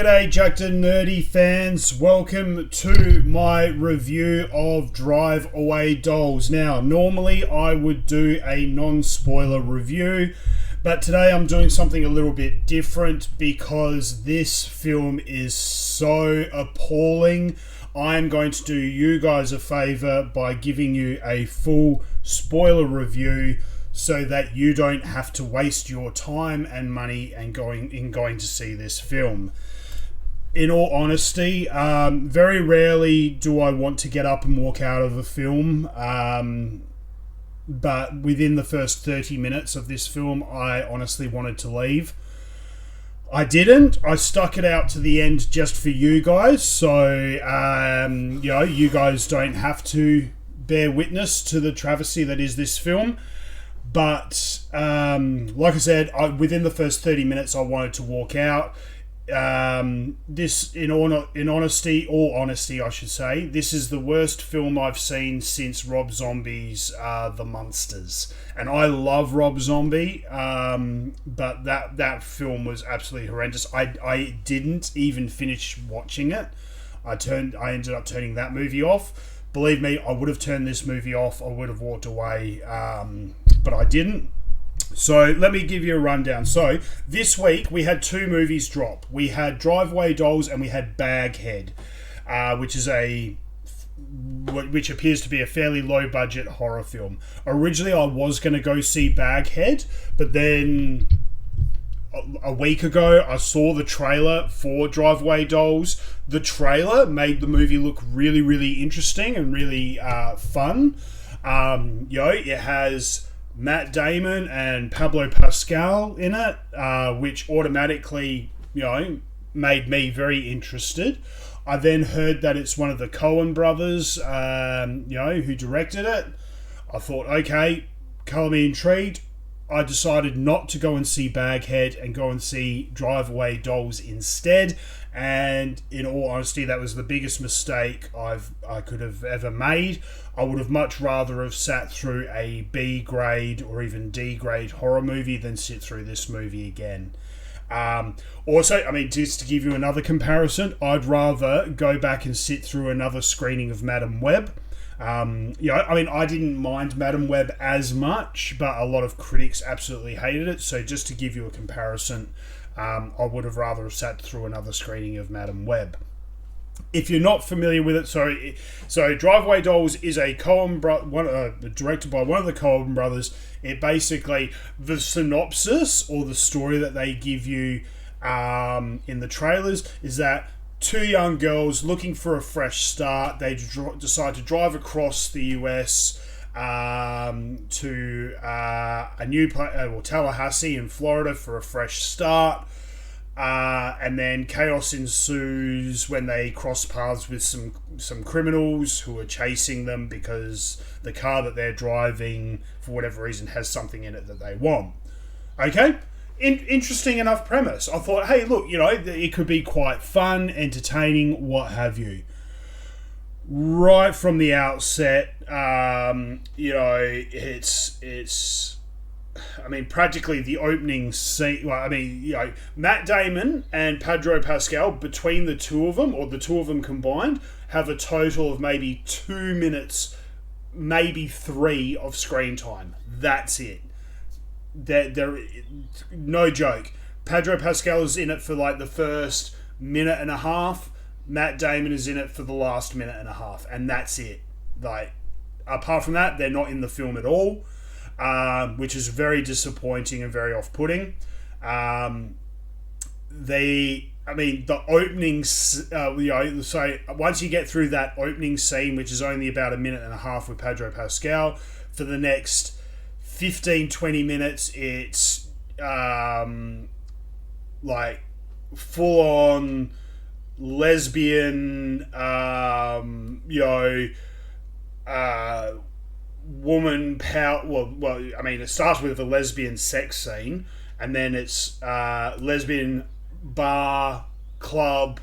G'day Jackednnerdy fans, welcome to my review of Drive Away Dolls. Now, normally I would do a non-spoiler review, but today I'm doing something a little bit different because this film is so appalling. I'm going to do you guys a favour by giving you a full spoiler review so that you don't have to waste your time and money and going to see this film. In all honesty, very rarely do I want to get up and walk out of a film, but within the first 30 minutes of this film, I honestly wanted to leave. I didn't. I stuck it out to the end just for you guys, so you guys don't have to bear witness to the travesty that is this film. But like I said, within the first 30 minutes, I wanted to walk out. This, in all honesty, I should say, this is the worst film I've seen since Rob Zombie's The Munsters. And I love Rob Zombie, but that film was absolutely horrendous. I didn't even finish watching it. I ended up turning that movie off. Believe me, I would have turned this movie off. I would have walked away, but I didn't. So let me give you a rundown. So this week we had two movies drop. We had Drive Away Dolls and we had Baghead, which appears to be a fairly low budget horror film. Originally I was going to go see Baghead, but then a week ago I saw the trailer for Drive Away Dolls. The trailer made the movie look really, really interesting and really fun. It has Matt Damon and Pablo Pascal in it, which automatically, made me very interested. I then heard that it's one of the Coen brothers, who directed it. I thought, okay, colour me intrigued. I decided not to go and see Baghead and go and see Drive Away Dolls instead. And in all honesty, that was the biggest mistake I could have ever made. I would have much rather have sat through a B grade or even D grade horror movie than sit through this movie again. Just to give you another comparison, I'd rather go back and sit through another screening of Madam Web. I didn't mind Madam Web as much, but a lot of critics absolutely hated it. So just to give you a comparison, I would have rather have sat through another screening of Madam Web. If you're not familiar with it, so Drive Away Dolls is a directed by one of the Coen brothers. It basically, the synopsis or the story that they give you in the trailers is that two young girls looking for a fresh start, they decide to drive across the US to a new place, Tallahassee in Florida for a fresh start. And then chaos ensues when they cross paths with some criminals who are chasing them because the car that they're driving, for whatever reason, has something in it that they want. Okay? Interesting enough premise. I thought, hey, look, it could be quite fun, entertaining, what have you. Right from the outset, it's practically the opening scene. Matt Damon and Pedro Pascal, between the two of them, or the two of them combined, have a total of maybe 2 minutes, maybe 3 of screen time. That's it. They're no joke. Pedro Pascal is in it for like the first minute and a half. Matt Damon is in it for the last minute and a half, and that's it. Like, apart from that, they're not in the film at all. Which is very disappointing and very off-putting. The opening, so once you get through that opening scene, which is only about a minute and a half with Pedro Pascal, for the next 15-20 minutes, it's full-on lesbian, woman power. It starts with a lesbian sex scene, and then it's lesbian bar, club,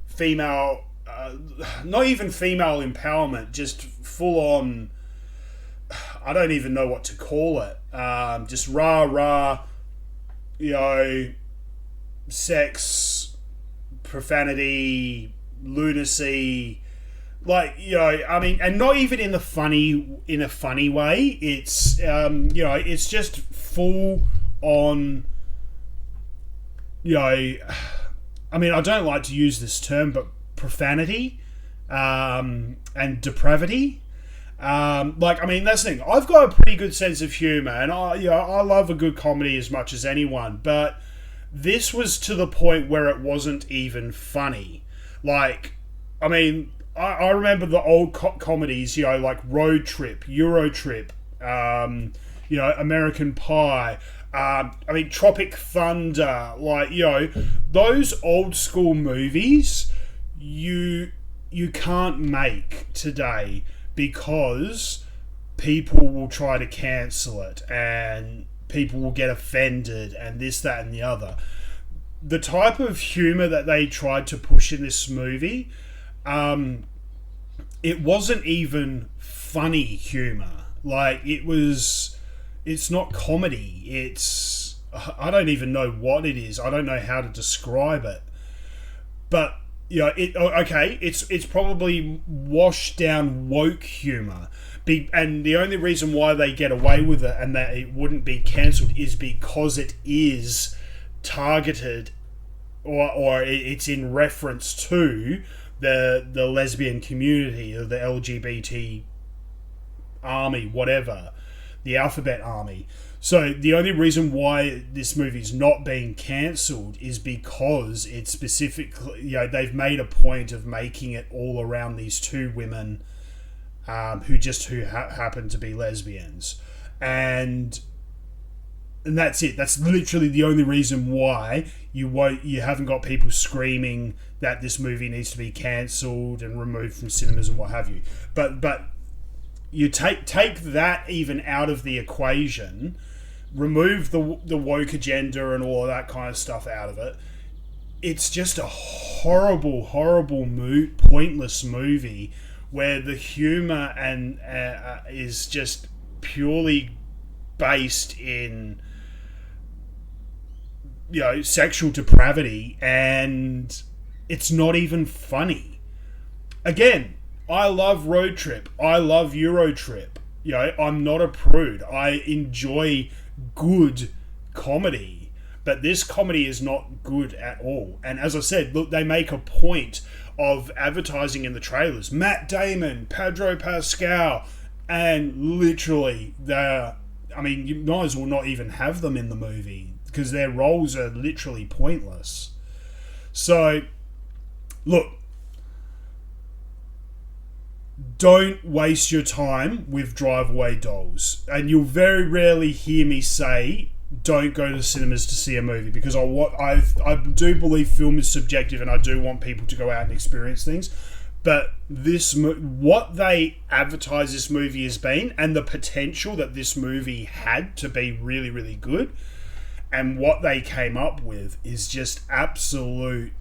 female, not even female empowerment, just full on. I don't even know what to call it. Just rah, sex, profanity, lunacy, like, I mean, and not even in a funny way. It's it's just full on. I mean, I don't like to use this term, but profanity and depravity. I mean, that's the thing. I've got a pretty good sense of humour, and I love a good comedy as much as anyone. But this was to the point where it wasn't even funny. Like, I mean, I remember the old comedies, like Road Trip, Euro Trip, American Pie. I mean, Tropic Thunder. Like, those old school movies, you can't make today, because people will try to cancel it and people will get offended and this, that, and the other. The type of humour that they tried to push in this movie, it wasn't even funny humour. Like, it's not comedy. I don't even know what it is. I don't know how to describe it. But it's probably washed down woke humour, and the only reason why they get away with it and that it wouldn't be cancelled is because it is targeted, or it's in reference to the lesbian community, or the LGBT army, whatever, the alphabet army. So the only reason why this movie's not being cancelled is because it's specifically, they've made a point of making it all around these two women who happen to be lesbians, and that's it. That's literally the only reason why you haven't got people screaming that this movie needs to be cancelled and removed from cinemas and what have you. But you take that even out of the equation, remove the woke agenda and all of that kind of stuff out of it. It's just a horrible, pointless movie where the humour and is just purely based in sexual depravity, and it's not even funny. Again, I love Road Trip. I love Euro Trip. I'm not a prude. I enjoy good comedy. But this comedy is not good at all. And as I said, look, they make a point of advertising in the trailers. Matt Damon, Pedro Pascal, and literally, you might as well not even have them in the movie, because their roles are literally pointless. So, look, don't waste your time with drive-away dolls. And you'll very rarely hear me say, don't go to cinemas to see a movie, because I do believe film is subjective, and I do want people to go out and experience things. But what they advertise this movie as being, and the potential that this movie had to be really, really good, and what they came up with is just absolute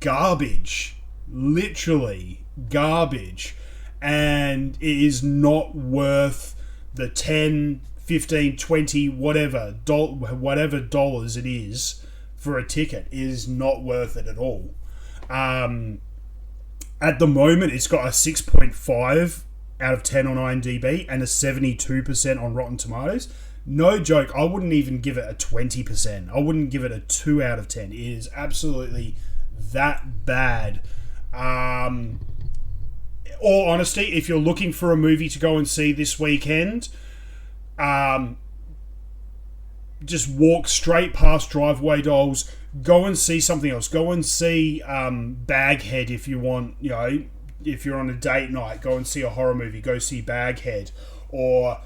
garbage. Literally garbage. And it is not worth the 10, 15, 20, whatever dollars it is for a ticket. It is not worth it at all. At the moment, it's got a 6.5 out of 10 on IMDB and a 72% on Rotten Tomatoes. No joke, I wouldn't even give it a 20%. I wouldn't give it a 2 out of 10. It is absolutely that bad. All honesty, if you're looking for a movie to go and see this weekend, just walk straight past Driveway Dolls. Go and see something else. Go and see Baghead if you want. If you're on a date night, go and see a horror movie. Go see Baghead, or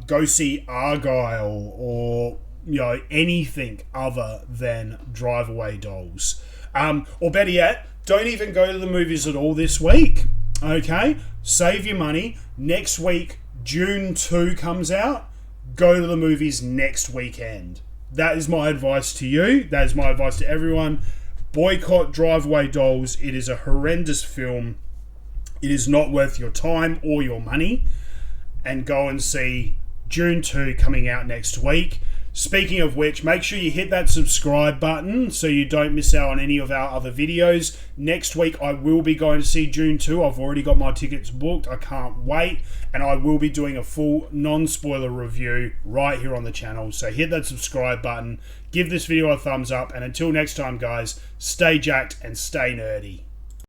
go see Argyle, or anything other than Driveway Dolls. Or better yet, don't even go to the movies at all this week. Okay, save your money. Next week, June 2 comes out. Go to the movies next weekend. That is my advice to you. That is my advice to everyone. Boycott Driveway Dolls. It is a horrendous film. It is not worth your time or your money. And go and see June 2 coming out next week. Speaking of which, make sure you hit that subscribe button so you don't miss out on any of our other videos. Next week, I will be going to see Dune 2. I've already got my tickets booked. I can't wait. And I will be doing a full non-spoiler review right here on the channel. So hit that subscribe button. Give this video a thumbs up. And until next time, guys, stay jacked and stay nerdy.